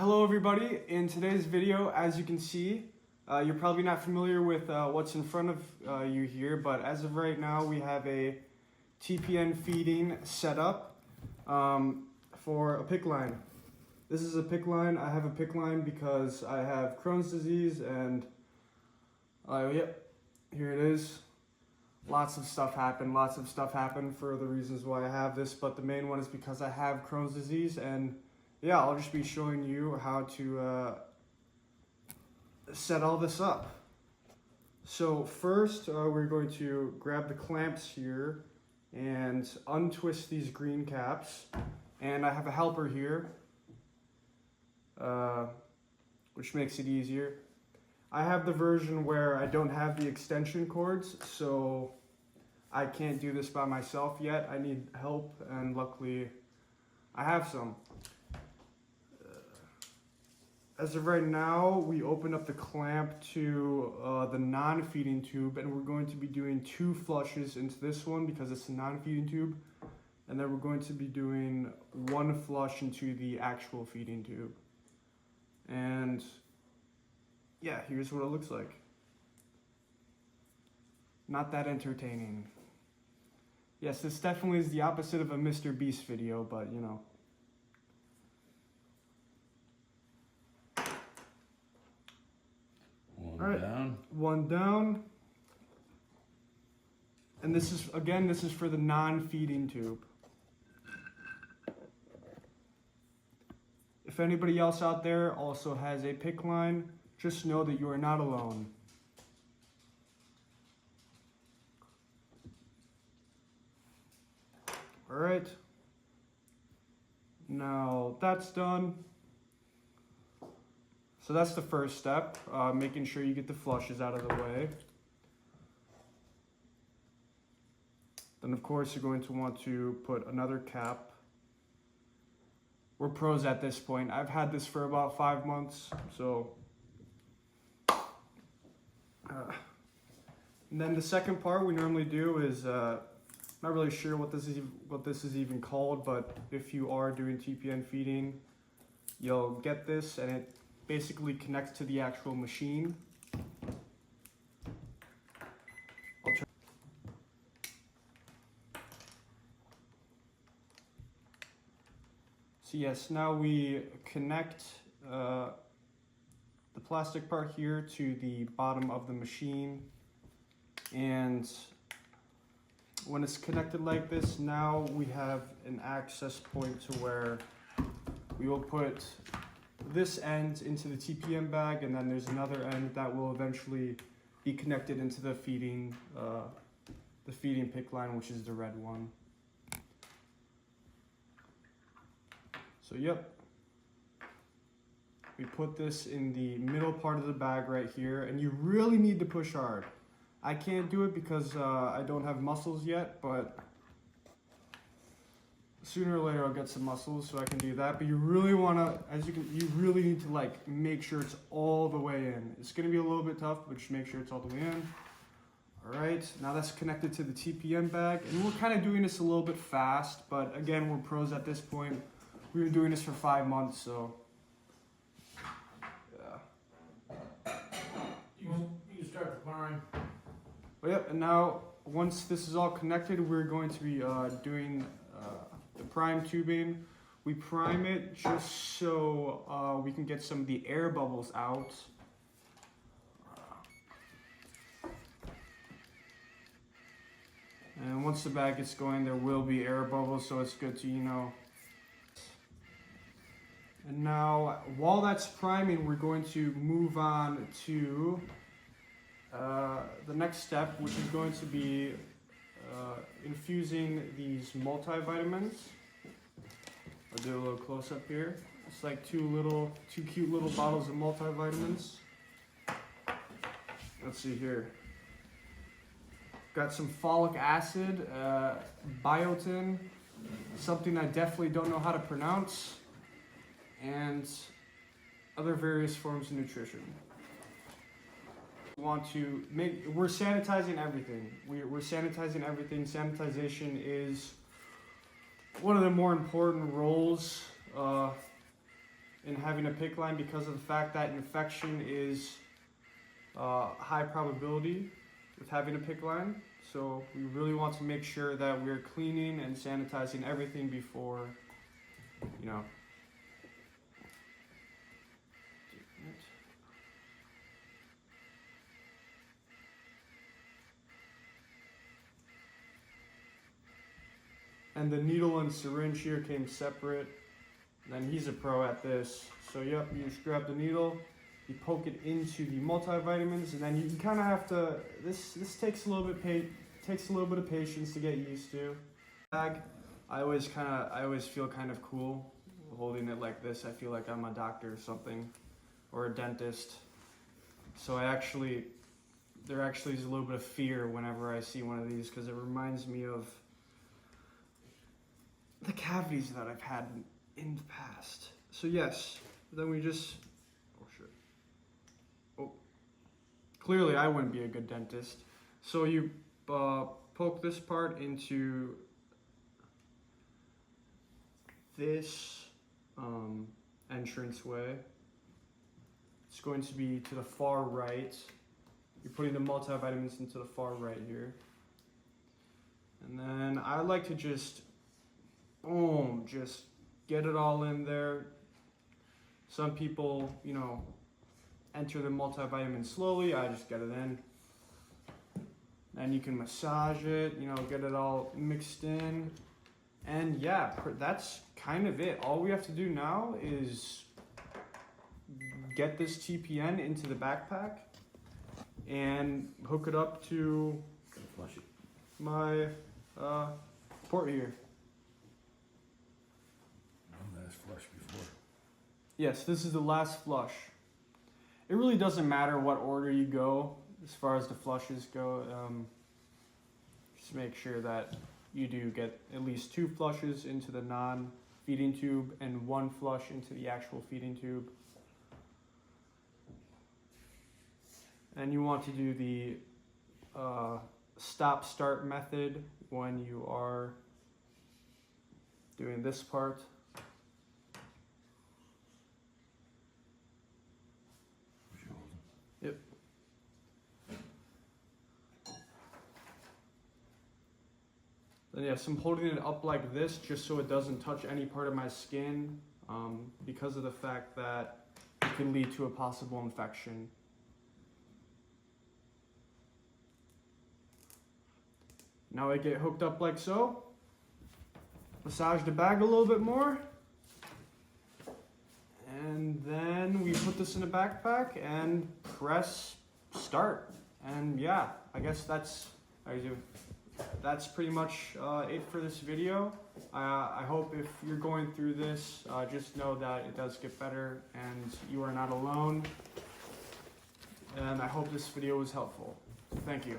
Hello everybody. In today's video, as you can see, you're probably not familiar with what's in front of you here, but as of right now we have a TPN feeding set up for a PICC line. This is a PICC line. I have a PICC line because I have Crohn's disease and yep, here it is. Lots of stuff happened for the reasons why I have this, but the main one is because I have Crohn's disease. And yeah, I'll just be showing you how to set all this up. So first, we're going to grab the clamps here and untwist these green caps. And I have a helper here, which makes it easier. I have the version where I don't have the extension cords, so I can't do this by myself yet. I need help, and luckily I have some. As of right now, we open up the clamp to the non-feeding tube, and we're going to be doing 2 flushes into this one because it's a non-feeding tube, and then we're going to be doing 1 flush into the actual feeding tube. And yeah, here's what it looks like. Not that entertaining. Yes, this definitely is the opposite of a Mr. Beast video, but you know. One down. And this is for the non-feeding tube. If anybody else out there also has a PICC line, just know that you are not alone. All right. Now that's done. So that's the first step, making sure you get the flushes out of the way. Then of course you're going to want to put another cap. We're pros at this point. I've had this for about 5 months, so. And then the second part we normally do is, not really sure what this is even called, but if you are doing TPN feeding, you'll get this, and it basically connects to the actual machine. So yes, now we connect the plastic part here to the bottom of the machine, and when it's connected like this, now we have an access point to where we will put this end into the TPN bag, and then there's another end that will eventually be connected into the feeding PICC line, which is the red one. So yep, we put this in the middle part of the bag right here, and you really need to push hard. I can't do it because I don't have muscles yet, but sooner or later I'll get some muscles so I can do that. But you really want to, you really need to like make sure it's all the way in. It's going to be a little bit tough, but just make sure it's all the way in. All right, now that's connected to the TPN bag, and we're kind of doing this a little bit fast, but again, we're pros at this point. We've been doing this for 5 months, so yeah. You start the priming. Well, yep, and now once this is all connected, we're going to be doing the prime tubing. We prime it just so we can get some of the air bubbles out. And once the bag gets going, there will be air bubbles, so it's good to, you know. And now, while that's priming, we're going to move on to the next step, which is going to be infusing these multivitamins. I'll do a little close up here. It's like two cute little bottles of multivitamins. Let's see here. Got some folic acid, biotin, something I definitely don't know how to pronounce, and other various forms of nutrition. We're sanitizing everything. We're sanitizing everything. Sanitization is one of the more important roles in having a PICC line because of the fact that infection is high probability with having a PICC line. So we really want to make sure that we're cleaning and sanitizing everything before, you know. And the needle and syringe here came separate. And he's a pro at this. So yep, you just grab the needle, you poke it into the multivitamins, and then you kind of have to. This takes a little bit of patience to get used to. Bag, I always feel kind of cool holding it like this. I feel like I'm a doctor or something, or a dentist. So there actually is a little bit of fear whenever I see one of these because it reminds me of the cavities that I've had in the past. So yes, then we just, oh shit. Oh, clearly I wouldn't be a good dentist. So you poke this part into this entranceway. It's going to be to the far right. You're putting the multivitamins into the far right here. And then I like to just, boom, just get it all in there. Some people, you know, enter the multivitamin slowly. I just get it in. And you can massage it, you know, get it all mixed in. And yeah, that's kind of it. All we have to do now is get this TPN into the backpack and hook it up to my port here. Flush before. Yes, this is the last flush. It really doesn't matter what order you go as far as the flushes go. Just make sure that you do get at least 2 flushes into the non-feeding tube and 1 flush into the actual feeding tube. And you want to do the stop-start method when you are doing this part. Yep. Then yes, I'm holding it up like this just so it doesn't touch any part of my skin because of the fact that it can lead to a possible infection. Now I get hooked up like so. Massage the bag a little bit more. And then we put this in a backpack and press start. And yeah, I guess that's pretty much it for this video. I hope if you're going through this, just know that it does get better and you are not alone. And I hope this video was helpful. Thank you.